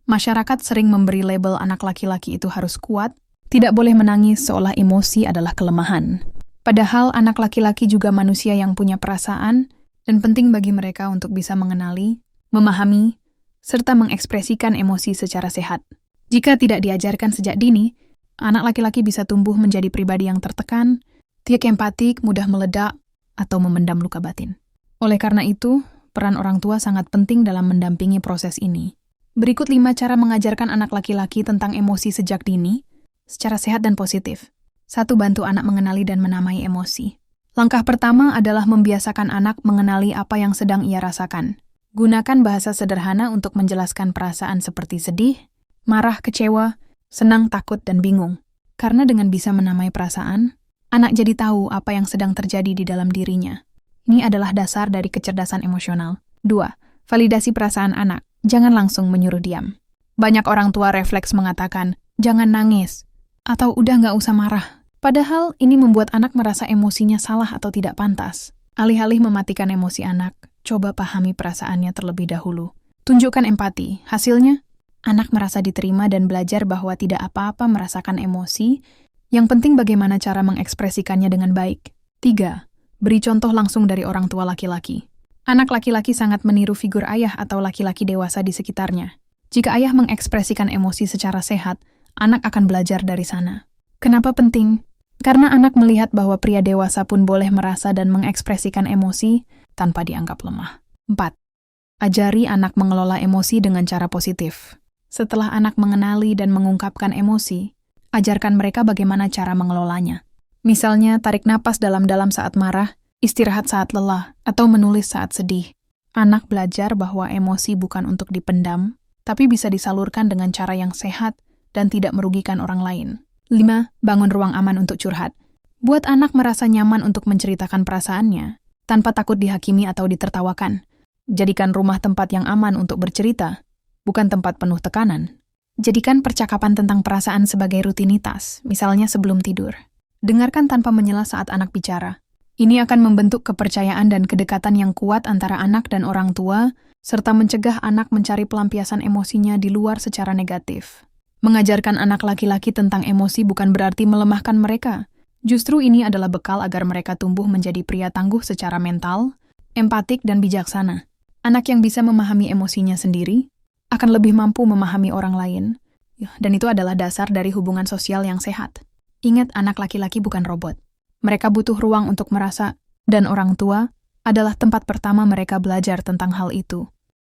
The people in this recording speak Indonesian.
Masyarakat sering memberi label anak laki-laki itu harus kuat, tidak boleh menangis seolah emosi adalah kelemahan. Padahal anak laki-laki juga manusia yang punya perasaan dan penting bagi mereka untuk bisa mengenali, memahami, serta mengekspresikan emosi secara sehat. Jika tidak diajarkan sejak dini, anak laki-laki bisa tumbuh menjadi pribadi yang tertekan, tidak empatik, mudah meledak, atau memendam luka batin. Oleh karena itu, peran orang tua sangat penting dalam mendampingi proses ini. Berikut 5 cara mengajarkan anak laki-laki tentang emosi sejak dini, secara sehat dan positif. 1. Bantu anak mengenali dan menamai emosi. Langkah pertama adalah membiasakan anak mengenali apa yang sedang ia rasakan. Gunakan bahasa sederhana untuk menjelaskan perasaan seperti sedih, marah, kecewa, senang, takut, dan bingung. Karena dengan bisa menamai perasaan, anak jadi tahu apa yang sedang terjadi di dalam dirinya. Ini adalah dasar dari kecerdasan emosional. 2. Validasi perasaan anak. Jangan langsung menyuruh diam. Banyak orang tua refleks mengatakan, jangan nangis, atau udah nggak usah marah. Padahal ini membuat anak merasa emosinya salah atau tidak pantas. Alih-alih mematikan emosi anak, coba pahami perasaannya terlebih dahulu. Tunjukkan empati. Hasilnya, anak merasa diterima dan belajar bahwa tidak apa-apa merasakan emosi. Yang penting bagaimana cara mengekspresikannya dengan baik. 3. Beri contoh langsung dari orang tua laki-laki. Anak laki-laki sangat meniru figur ayah atau laki-laki dewasa di sekitarnya. Jika ayah mengekspresikan emosi secara sehat, anak akan belajar dari sana. Kenapa penting? Karena anak melihat bahwa pria dewasa pun boleh merasa dan mengekspresikan emosi tanpa dianggap lemah. 4. Ajari anak mengelola emosi dengan cara positif. Setelah anak mengenali dan mengungkapkan emosi, ajarkan mereka bagaimana cara mengelolanya. Misalnya, tarik napas dalam-dalam saat marah, istirahat saat lelah, atau menulis saat sedih. Anak belajar bahwa emosi bukan untuk dipendam, tapi bisa disalurkan dengan cara yang sehat dan tidak merugikan orang lain. 5. Bangun ruang aman untuk curhat. Buat anak merasa nyaman untuk menceritakan perasaannya, tanpa takut dihakimi atau ditertawakan. Jadikan rumah tempat yang aman untuk bercerita, bukan tempat penuh tekanan. Jadikan percakapan tentang perasaan sebagai rutinitas, misalnya sebelum tidur. Dengarkan tanpa menyela saat anak bicara. Ini akan membentuk kepercayaan dan kedekatan yang kuat antara anak dan orang tua, serta mencegah anak mencari pelampiasan emosinya di luar secara negatif. Mengajarkan anak laki-laki tentang emosi bukan berarti melemahkan mereka. Justru ini adalah bekal agar mereka tumbuh menjadi pria tangguh secara mental, empatik, dan bijaksana. Anak yang bisa memahami emosinya sendiri akan lebih mampu memahami orang lain, dan itu adalah dasar dari hubungan sosial yang sehat. Ingat, anak laki-laki bukan robot. Mereka butuh ruang untuk merasa, dan orang tua adalah tempat pertama mereka belajar tentang hal itu.